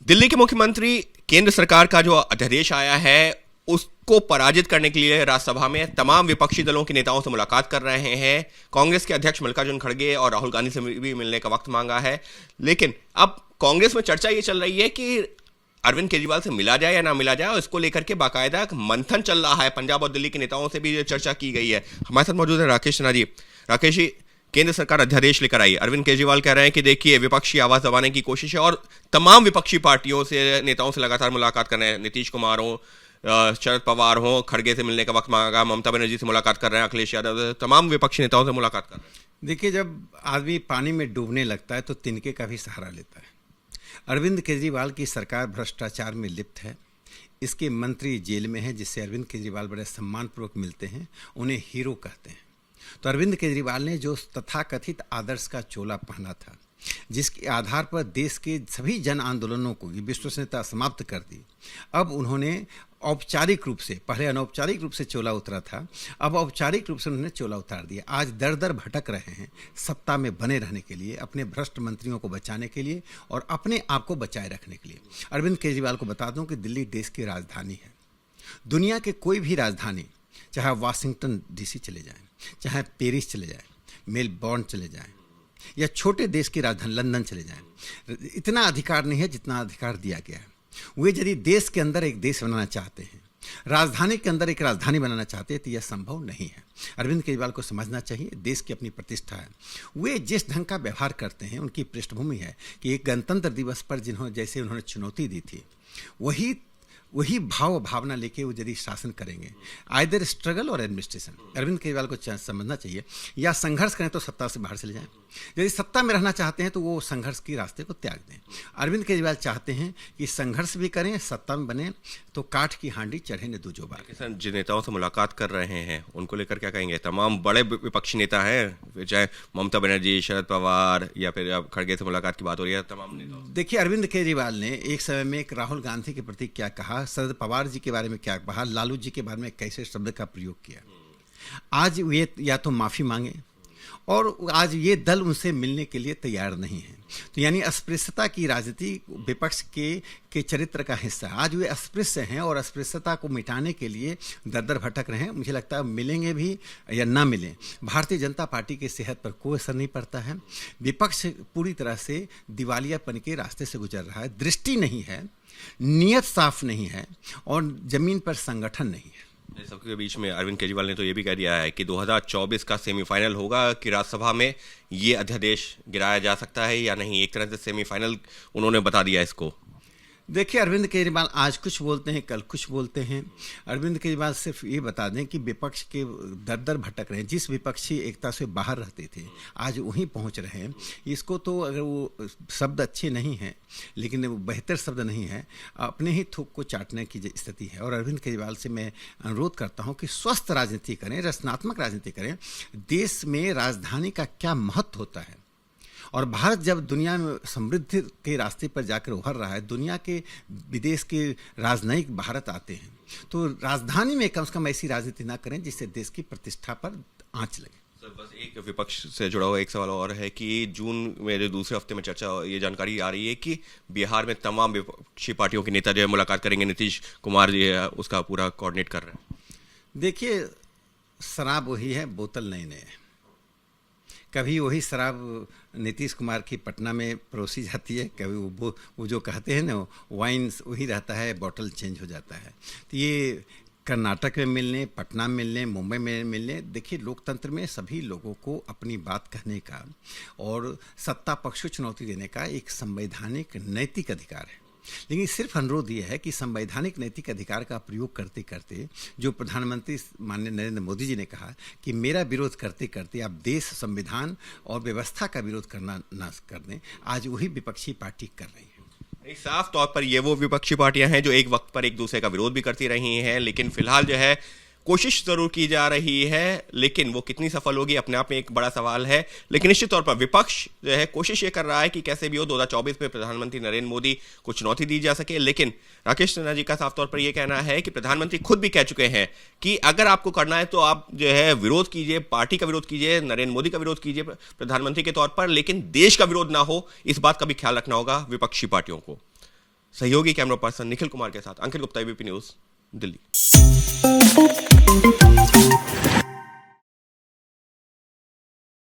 दिल्ली के मुख्यमंत्री केंद्र सरकार का जो अध्यादेश आया है उसको पराजित करने के लिए राज्यसभा में तमाम विपक्षी दलों के नेताओं से मुलाकात कर रहे हैं। कांग्रेस के अध्यक्ष मल्लिकार्जुन खड़गे और राहुल गांधी से भी मिलने का वक्त मांगा है। लेकिन अब कांग्रेस में चर्चा ये चल रही है कि अरविंद केजरीवाल से मिला जाए या ना मिला जाए, और इसको लेकर के बाकायदा मंथन चल रहा है। पंजाब और दिल्ली के नेताओं से भी चर्चा की गई है। हमारे साथ मौजूद है राकेश सिन्हा जी। राकेश जी, केंद्र सरकार अध्यादेश लेकर आई, अरविंद केजरीवाल कह रहे हैं कि देखिए विपक्षी आवाज दबाने की कोशिश है और तमाम विपक्षी पार्टियों से नेताओं से लगातार मुलाकात कर रहे हैं। नीतीश कुमार हो, शरद पवार हो, खड़गे से मिलने का वक्त मांगा, ममता बनर्जी से मुलाकात कर रहे हैं, अखिलेश यादव, तमाम विपक्षी नेताओं से मुलाकात कर रहे हैं। देखिए, जब आदमी पानी में डूबने लगता है तो तिनके का भी सहारा लेता है। अरविंद केजरीवाल की सरकार भ्रष्टाचार में लिप्त है। इसके मंत्री जेल में हैं, जिससे अरविंद केजरीवाल बड़े सम्मानपूर्वक मिलते हैं, उन्हें हीरो कहते हैं। तो अरविंद केजरीवाल ने जो तथाकथित आदर्श का चोला पहना था, जिसके आधार पर देश के सभी जन आंदोलनों को विश्वसनीयता समाप्त कर दी, अब उन्होंने औपचारिक रूप से, पहले अनौपचारिक रूप से चोला उतरा था, अब औपचारिक रूप से उन्होंने चोला उतार दिया। आज दर दर भटक रहे हैं सत्ता में बने रहने के लिए, अपने भ्रष्ट मंत्रियों को बचाने के लिए और अपने आप को बचाए रखने के लिए। अरविंद केजरीवाल को बता दूं कि दिल्ली देश की राजधानी है। दुनिया के कोई भी राजधानी, चाहे वाशिंगटन डीसी चले जाएं, चाहे पेरिस चले जाएं, मेलबोर्न चले जाएं, या छोटे देश की राजधानी लंदन चले जाएं, इतना अधिकार नहीं है जितना अधिकार दिया गया है। वे यदि देश के अंदर एक देश बनाना चाहते हैं, राजधानी के अंदर एक राजधानी बनाना चाहते हैं, तो यह संभव नहीं है। अरविंद केजरीवाल को समझना चाहिए, देश की अपनी प्रतिष्ठा है। वे जिस ढंग का व्यवहार करते हैं, उनकी पृष्ठभूमि है कि एक गणतंत्र दिवस पर जैसे उन्होंने चुनौती दी थी, वही भाव भावना लेके वो यदि शासन करेंगे, आइदर स्ट्रगल और एडमिनिस्ट्रेशन। अरविंद केजरीवाल को समझना चाहिए, या संघर्ष करें तो सत्ता से बाहर चले जाएं। यदि सत्ता में रहना चाहते हैं तो वो संघर्ष के रास्ते को त्याग दें। अरविंद केजरीवाल चाहते हैं कि संघर्ष भी करें, सत्ता में बने तो काठ की हांडी चढ़े न दो बार। जिन नेताओं से मुलाकात कर रहे हैं उनको लेकर क्या कहेंगे? तमाम बड़े विपक्षी नेता हैं, चाहे ममता बनर्जी, शरद पवार, या फिर अब खड़गे से मुलाकात की बात हो रही है, तमाम नेताओं। देखिए, अरविंद केजरीवाल ने एक समय में एक राहुल गांधी के प्रति क्या कहा, शरद पवार जी के बारे में क्या कहा, लालू जी के बारे में कैसे शब्द का प्रयोग किया। आज ये या तो माफी मांगे, और आज ये दल उनसे मिलने के लिए तैयार नहीं है। तो यानी अस्पृश्यता की राजनीति विपक्ष के चरित्र का हिस्सा। आज वे अस्पृश्य हैं और अस्पृश्यता को मिटाने के लिए दर दर भटक रहे हैं। मुझे लगता है मिलेंगे भी या ना मिलें, भारतीय जनता पार्टी की सेहत पर कोई असर नहीं पड़ता है। विपक्ष पूरी तरह से दिवालियापन के रास्ते से गुजर रहा है। दृष्टि नहीं है, नियत साफ नहीं है, और जमीन पर संगठन नहीं है। सबके बीच में अरविंद केजरीवाल ने तो ये भी कह दिया है कि 2024 का सेमीफाइनल होगा कि राज्यसभा में ये अध्यादेश गिराया जा सकता है या नहीं। एक तरह से सेमीफाइनल उन्होंने बता दिया इसको। देखिए, अरविंद केजरीवाल आज कुछ बोलते हैं, कल कुछ बोलते हैं। अरविंद केजरीवाल सिर्फ ये बता दें कि विपक्ष के दर दर भटक रहे हैं। जिस विपक्षी एकता से बाहर रहते थे, आज वहीं पहुंच रहे हैं। इसको तो, अगर वो शब्द अच्छे नहीं हैं, लेकिन वो बेहतर शब्द नहीं है, अपने ही थूक को चाटने की स्थिति है। और अरविंद केजरीवाल से मैं अनुरोध करता हूँ कि स्वस्थ राजनीति करें, रचनात्मक राजनीति करें। देश में राजधानी का क्या महत्व होता है, और भारत जब दुनिया में समृद्धि के रास्ते पर जाकर उभर रहा है, दुनिया के विदेश के राजनयिक भारत आते हैं, तो राजधानी में कम से कम ऐसी राजनीति ना करें जिससे देश की प्रतिष्ठा पर आंच लगे। सर, बस एक विपक्ष से जुड़ा हुआ एक सवाल और है कि जून में जो दूसरे हफ्ते में चर्चा, ये जानकारी आ रही है कि बिहार में तमाम विपक्षी पार्टियों के नेता जो है मुलाकात करेंगे। नीतीश कुमार जी उसका पूरा कोऑर्डिनेट कर रहे हैं। देखिए, शराब वही है, बोतल नए नए। कभी वही शराब नीतीश कुमार की पटना में परोसी जाती है, कभी वो जो कहते हैं ना, वाइन वही रहता है, बॉटल चेंज हो जाता है। तो ये कर्नाटक में मिलने, पटना में मिलने, मुंबई में मिलने, देखिए लोकतंत्र में सभी लोगों को अपनी बात कहने का और सत्ता पक्ष को चुनौती देने का एक संवैधानिक नैतिक अधिकार है। लेकिन सिर्फ अनुरोध ये है कि संवैधानिक नैतिक अधिकार का प्रयोग करते करते, जो प्रधानमंत्री माननीय नरेंद्र मोदी जी ने कहा कि मेरा विरोध करते करते आप देश, संविधान और व्यवस्था का विरोध करना ना कर दें, आज वही विपक्षी पार्टी कर रही है। एक साफ तौर पर ये वो विपक्षी पार्टियां हैं जो एक वक्त पर एक दूसरे का विरोध भी करती रही हैं, लेकिन फिलहाल जो है कोशिश जरूर की जा रही है, लेकिन वो कितनी सफल होगी अपने आप में एक बड़ा सवाल है। लेकिन निश्चित तौर पर विपक्ष जो है कोशिश ये कर रहा है कि कैसे भी हो 2024 में प्रधानमंत्री नरेंद्र मोदी को चुनौती दी जा सके। लेकिन राकेश सिन्हा जी का साफ तौर पर यह कहना है कि प्रधानमंत्री खुद भी कह चुके हैं कि अगर आपको करना है तो आप जो है विरोध कीजिए, पार्टी का विरोध कीजिए, नरेंद्र मोदी का विरोध कीजिए प्रधानमंत्री के तौर पर, लेकिन देश का विरोध ना हो, इस बात का भी ख्याल रखना होगा विपक्षी पार्टियों को। सहयोगी कैमरा पर्सन निखिल कुमार के साथ अंकित गुप्ता, एबीपी न्यूज, दिल्ली।